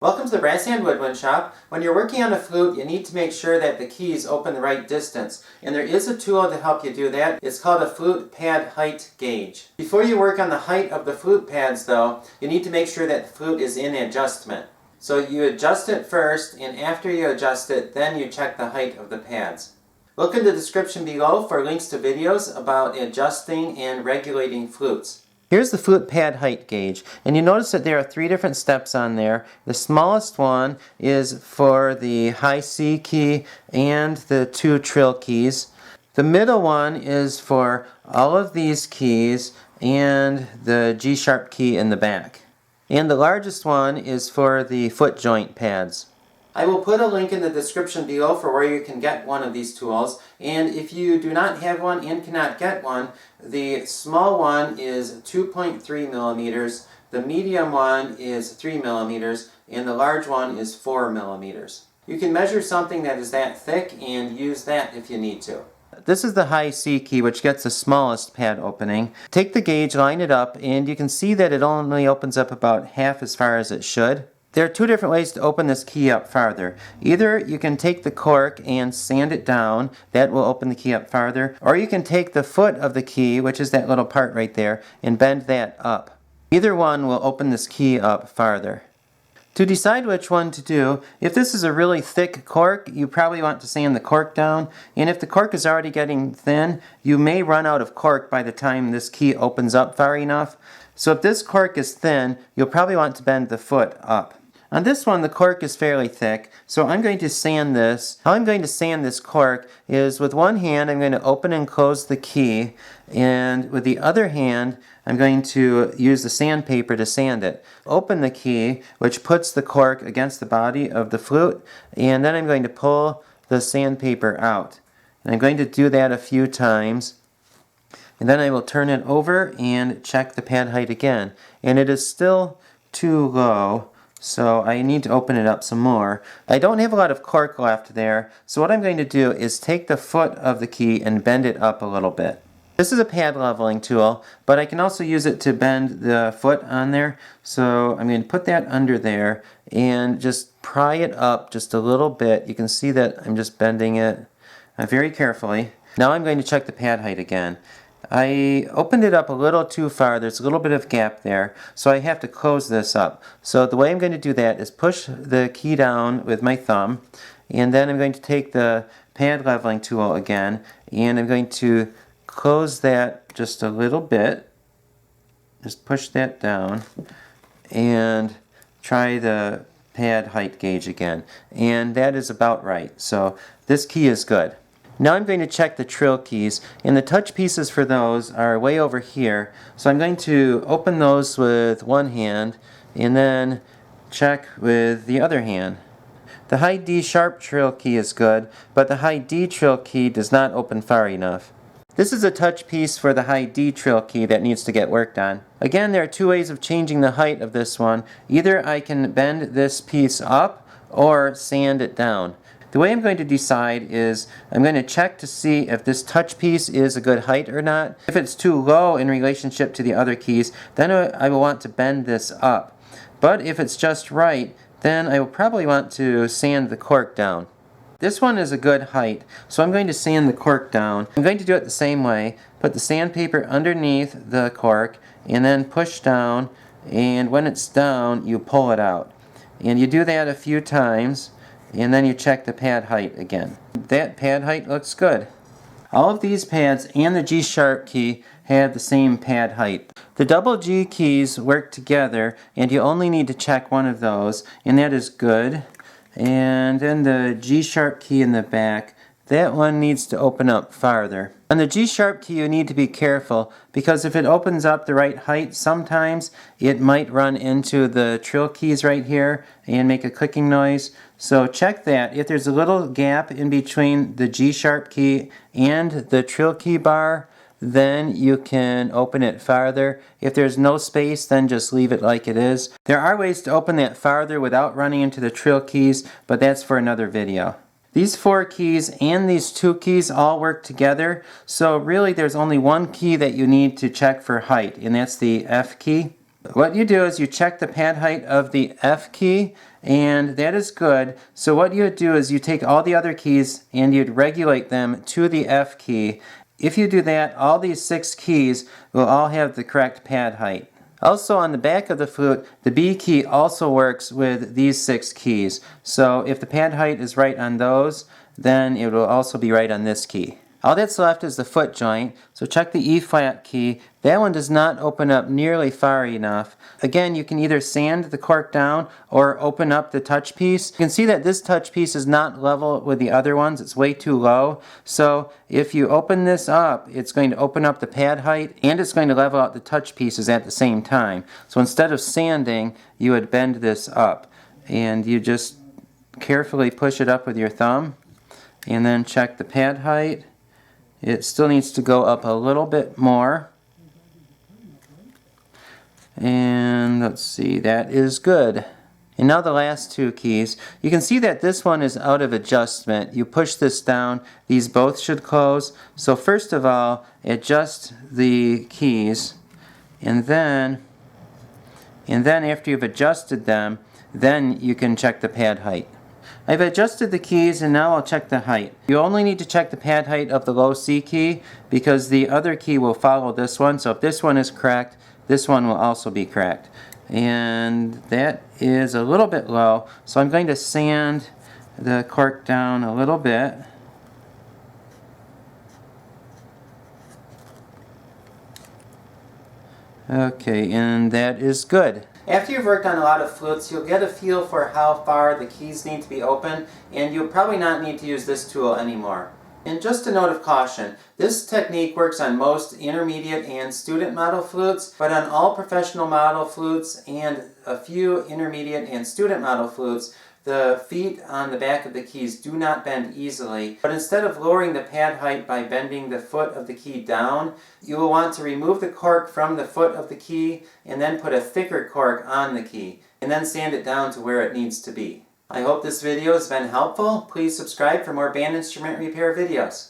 Welcome to the Brass and Woodwind Shop. When you're working on a flute, you need to make sure that the keys open the right distance. And there is a tool to help you do that. It's called a flute pad height gauge. Before you work on the height of the flute pads though, you need to make sure that the flute is in adjustment. So you adjust it first, and after you adjust it, then you check the height of the pads. Look in the description below for links to videos about adjusting and regulating flutes. Here's the flute pad height gauge, and you notice that there are 3 different steps on there. The smallest one is for the high C key and the 2 trill keys. The middle one is for all of these keys and the G sharp key in the back. And the largest one is for the foot joint pads. I will put a link in the description below for where you can get one of these tools, and if you do not have one and cannot get one, the small one is 2.3 millimeters, the medium one is 3 millimeters, and the large one is 4 millimeters. You can measure something that is that thick and use that if you need to. This is the high C key, which gets the smallest pad opening. Take the gauge, line it up, and you can see that it only opens up about half as far as it should. There are 2 different ways to open this key up farther. Either you can take the cork and sand it down, that will open the key up farther, or you can take the foot of the key, which is that little part right there, and bend that up. Either one will open this key up farther. To decide which one to do, if this is a really thick cork, you probably want to sand the cork down, and if the cork is already getting thin, you may run out of cork by the time this key opens up far enough. So if this cork is thin, you'll probably want to bend the foot up. On this one, the cork is fairly thick, so I'm going to sand this. How I'm going to sand this cork is with one hand I'm going to open and close the key, and with the other hand I'm going to use the sandpaper to sand it. Open the key, which puts the cork against the body of the flute, and then I'm going to pull the sandpaper out. And I'm going to do that a few times. And then I will turn it over and check the pad height again. And it is still too low, so I need to open it up some more. I don't have a lot of cork left there, so what I'm going to do is take the foot of the key and bend it up a little bit. This is a pad leveling tool, but I can also use it to bend the foot on there. So I'm going to put that under there and just pry it up just a little bit. You can see that I'm just bending it very carefully. Now I'm going to check the pad height again. I opened it up a little too far. There's a little bit of gap there, so I have to close this up. So the way I'm going to do that is push the key down with my thumb, and then I'm going to take the pad leveling tool again, and I'm going to close that just a little bit. Just push that down, and try the pad height gauge again. And that is about right. So this key is good. Now I'm going to check the trill keys, and the touch pieces for those are way over here. So I'm going to open those with one hand and then check with the other hand. The high D sharp trill key is good, but the high D trill key does not open far enough. This is a touch piece for the high D trill key that needs to get worked on. Again, there are 2 ways of changing the height of this one. Either I can bend this piece up or sand it down. The way I'm going to decide is I'm going to check to see if this touch piece is a good height or not. If it's too low in relationship to the other keys, then I will want to bend this up. But if it's just right, then I will probably want to sand the cork down. This one is a good height, so I'm going to sand the cork down. I'm going to do it the same way. Put the sandpaper underneath the cork and then push down, and when it's down, you pull it out. And you do that a few times, and then you check the pad height again. That pad height looks good. All of these pads and the G sharp key have the same pad height. The double G keys work together, and you only need to check one of those, and that is good. And then the G sharp key in the back, that one needs to open up farther. On the G sharp key you need to be careful, because if it opens up the right height, sometimes it might run into the trill keys right here and make a clicking noise. So check that. If there's a little gap in between the G sharp key and the trill key bar, then you can open it farther. If there's no space, then just leave it like it is. There are ways to open that farther without running into the trill keys, but that's for another video. These 4 keys and these 2 keys all work together, so really there's only one key that you need to check for height, and that's the F key. What you do is you check the pad height of the F key, and that is good. So what you would do is you take all the other keys and you'd regulate them to the F key. If you do that, all these 6 keys will all have the correct pad height. Also on the back of the flute, the B key also works with these 6 keys. So if the pad height is right on those, then it will also be right on this key. All that's left is the foot joint, so check the E flat key. That one does not open up nearly far enough. Again, you can either sand the cork down or open up the touch piece. You can see that this touch piece is not level with the other ones. It's way too low. So if you open this up, it's going to open up the pad height and it's going to level out the touch pieces at the same time. So instead of sanding, you would bend this up. And you just carefully push it up with your thumb and then check the pad height. It still needs to go up a little bit more. And let's see, that is good. And now the last 2 keys. You can see that this one is out of adjustment. You push this down, these both should close. So first of all, adjust the keys, and then after you've adjusted them, then you can check the pad height. I've adjusted the keys and now I'll check the height. You only need to check the pad height of the low C key because the other key will follow this one. So if this one is correct, this one will also be correct. And that is a little bit low. So I'm going to sand the cork down a little bit. Okay, and that is good. After you've worked on a lot of flutes, you'll get a feel for how far the keys need to be open, and you'll probably not need to use this tool anymore. And just a note of caution, this technique works on most intermediate and student model flutes, but on all professional model flutes and a few intermediate and student model flutes, the feet on the back of the keys do not bend easily, but instead of lowering the pad height by bending the foot of the key down, you will want to remove the cork from the foot of the key and then put a thicker cork on the key, and then sand it down to where it needs to be. I hope this video has been helpful. Please subscribe for more band instrument repair videos.